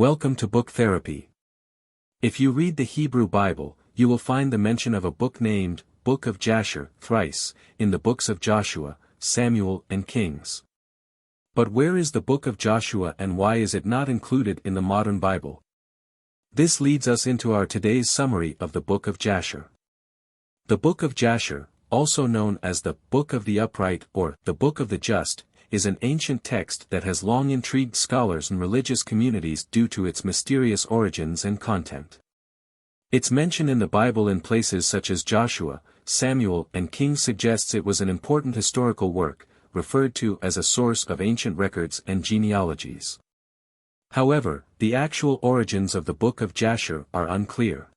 Welcome to Book Therapy. If you read the Hebrew Bible, you will find the mention of a book named Book of Jasher thrice, in the books of Joshua, Samuel and Kings. But where is the Book of Joshua and why is it not included in the modern Bible? This leads us into our today's summary of the Book of Jasher. The Book of Jasher, also known as the Book of the Upright or the Book of the Just, is an ancient text that has long intrigued scholars and religious communities due to its mysterious origins and content. Its mention in the Bible in places such as Joshua, Samuel and Kings suggests it was an important historical work, referred to as a source of ancient records and genealogies. However, the actual origins of the Book of Jasher are unclear.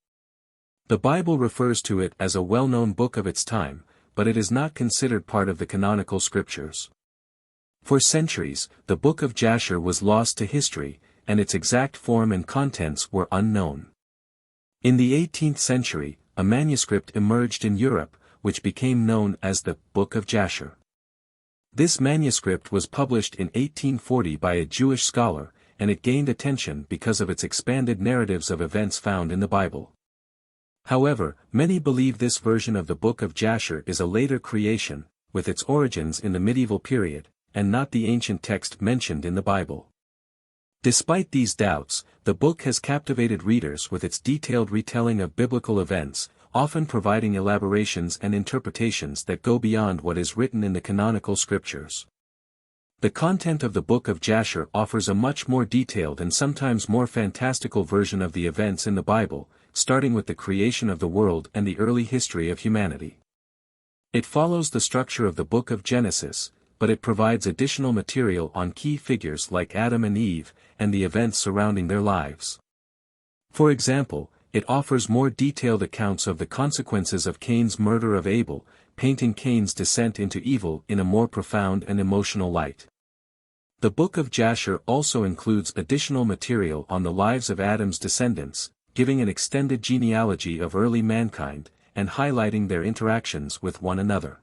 The Bible refers to it as a well-known book of its time, but it is not considered part of the canonical scriptures. For centuries, the Book of Jasher was lost to history, and its exact form and contents were unknown. In the 18th century, a manuscript emerged in Europe, which became known as the Book of Jasher. This manuscript was published in 1840 by a Jewish scholar, and it gained attention because of its expanded narratives of events found in the Bible. However, many believe this version of the Book of Jasher is a later creation, with its origins in the medieval period, and not the ancient text mentioned in the Bible. Despite these doubts, the book has captivated readers with its detailed retelling of biblical events, often providing elaborations and interpretations that go beyond what is written in the canonical scriptures. The content of the Book of Jasher offers a much more detailed and sometimes more fantastical version of the events in the Bible, starting with the creation of the world and the early history of humanity. It follows the structure of the Book of Genesis, but it provides additional material on key figures like Adam and Eve, and the events surrounding their lives. For example, it offers more detailed accounts of the consequences of Cain's murder of Abel, painting Cain's descent into evil in a more profound and emotional light. The Book of Jasher also includes additional material on the lives of Adam's descendants, giving an extended genealogy of early mankind, and highlighting their interactions with one another.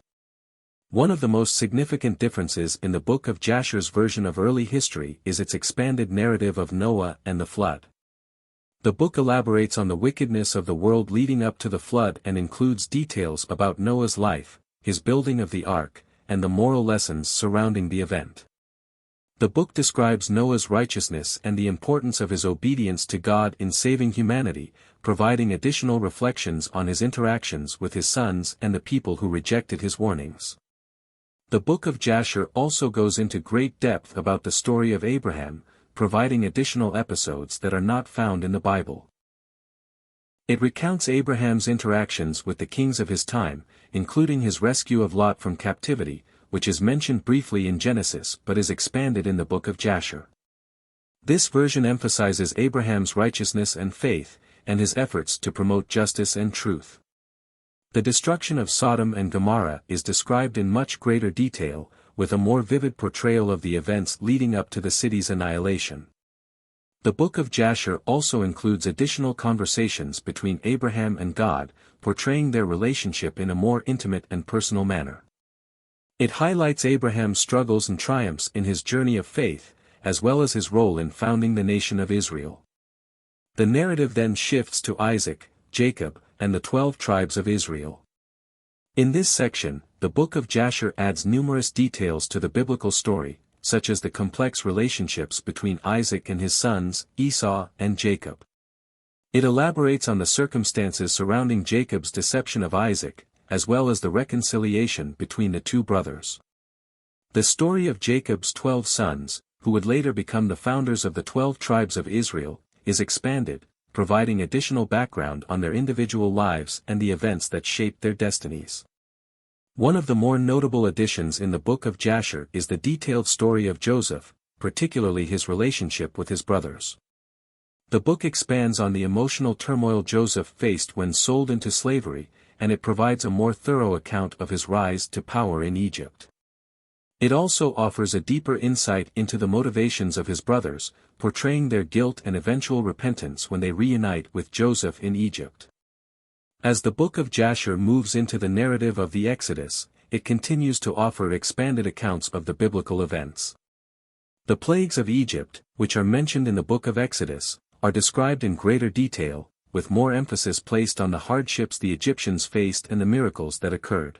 One of the most significant differences in the Book of Jasher's version of early history is its expanded narrative of Noah and the flood. The book elaborates on the wickedness of the world leading up to the flood and includes details about Noah's life, his building of the ark, and the moral lessons surrounding the event. The book describes Noah's righteousness and the importance of his obedience to God in saving humanity, providing additional reflections on his interactions with his sons and the people who rejected his warnings. The Book of Jasher also goes into great depth about the story of Abraham, providing additional episodes that are not found in the Bible. It recounts Abraham's interactions with the kings of his time, including his rescue of Lot from captivity, which is mentioned briefly in Genesis but is expanded in the Book of Jasher. This version emphasizes Abraham's righteousness and faith, and his efforts to promote justice and truth. The destruction of Sodom and Gomorrah is described in much greater detail, with a more vivid portrayal of the events leading up to the city's annihilation. The Book of Jasher also includes additional conversations between Abraham and God, portraying their relationship in a more intimate and personal manner. It highlights Abraham's struggles and triumphs in his journey of faith, as well as his role in founding the nation of Israel. The narrative then shifts to Isaac, Jacob, and the 12 tribes of Israel. In this section, the Book of Jasher adds numerous details to the biblical story, such as the complex relationships between Isaac and his sons, Esau and Jacob. It elaborates on the circumstances surrounding Jacob's deception of Isaac, as well as the reconciliation between the two brothers. The story of Jacob's 12 sons, who would later become the founders of the 12 tribes of Israel, is expanded, providing additional background on their individual lives and the events that shaped their destinies. One of the more notable additions in the Book of Jasher is the detailed story of Joseph, particularly his relationship with his brothers. The book expands on the emotional turmoil Joseph faced when sold into slavery, and it provides a more thorough account of his rise to power in Egypt. It also offers a deeper insight into the motivations of his brothers, portraying their guilt and eventual repentance when they reunite with Joseph in Egypt. As the Book of Jasher moves into the narrative of the Exodus, it continues to offer expanded accounts of the biblical events. The plagues of Egypt, which are mentioned in the book of Exodus, are described in greater detail, with more emphasis placed on the hardships the Egyptians faced and the miracles that occurred.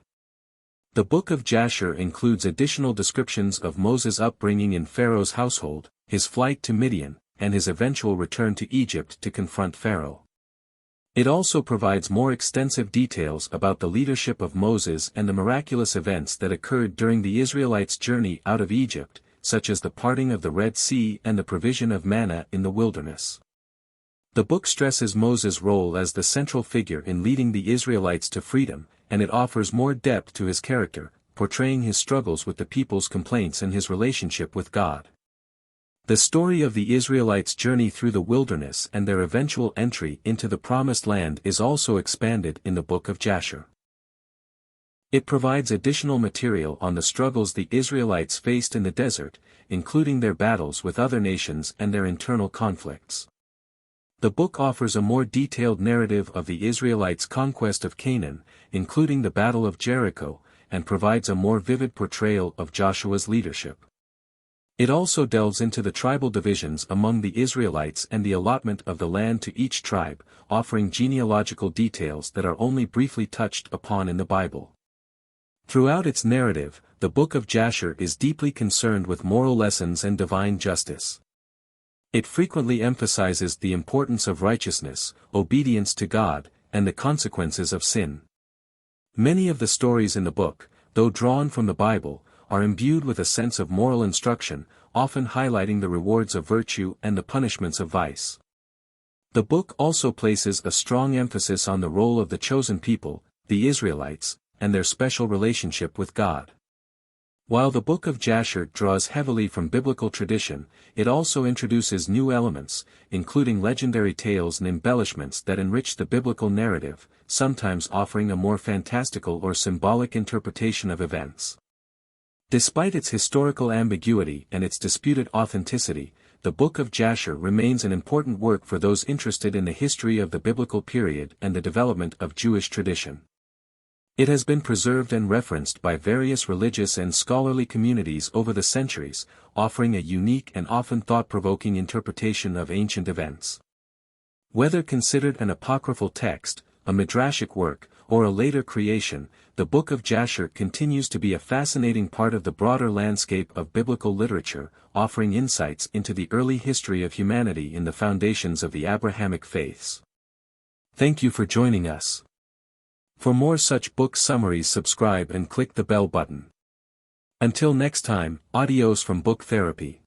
The Book of Jasher includes additional descriptions of Moses' upbringing in Pharaoh's household, his flight to Midian, and his eventual return to Egypt to confront Pharaoh. It also provides more extensive details about the leadership of Moses and the miraculous events that occurred during the Israelites' journey out of Egypt, such as the parting of the Red Sea and the provision of manna in the wilderness. The book stresses Moses' role as the central figure in leading the Israelites to freedom, and it offers more depth to his character, portraying his struggles with the people's complaints and his relationship with God. The story of the Israelites' journey through the wilderness and their eventual entry into the Promised Land is also expanded in the Book of Jasher. It provides additional material on the struggles the Israelites faced in the desert, including their battles with other nations and their internal conflicts. The book offers a more detailed narrative of the Israelites' conquest of Canaan, including the Battle of Jericho, and provides a more vivid portrayal of Joshua's leadership. It also delves into the tribal divisions among the Israelites and the allotment of the land to each tribe, offering genealogical details that are only briefly touched upon in the Bible. Throughout its narrative, the Book of Jasher is deeply concerned with moral lessons and divine justice. It frequently emphasizes the importance of righteousness, obedience to God, and the consequences of sin. Many of the stories in the book, though drawn from the Bible, are imbued with a sense of moral instruction, often highlighting the rewards of virtue and the punishments of vice. The book also places a strong emphasis on the role of the chosen people, the Israelites, and their special relationship with God. While the Book of Jasher draws heavily from biblical tradition, it also introduces new elements, including legendary tales and embellishments that enrich the biblical narrative, sometimes offering a more fantastical or symbolic interpretation of events. Despite its historical ambiguity and its disputed authenticity, the Book of Jasher remains an important work for those interested in the history of the biblical period and the development of Jewish tradition. It has been preserved and referenced by various religious and scholarly communities over the centuries, offering a unique and often thought-provoking interpretation of ancient events. Whether considered an apocryphal text, a midrashic work, or a later creation, the Book of Jasher continues to be a fascinating part of the broader landscape of biblical literature, offering insights into the early history of humanity in the foundations of the Abrahamic faiths. Thank you for joining us. For more such book summaries, subscribe and click the bell button. Until next time, adios from Book Therapy.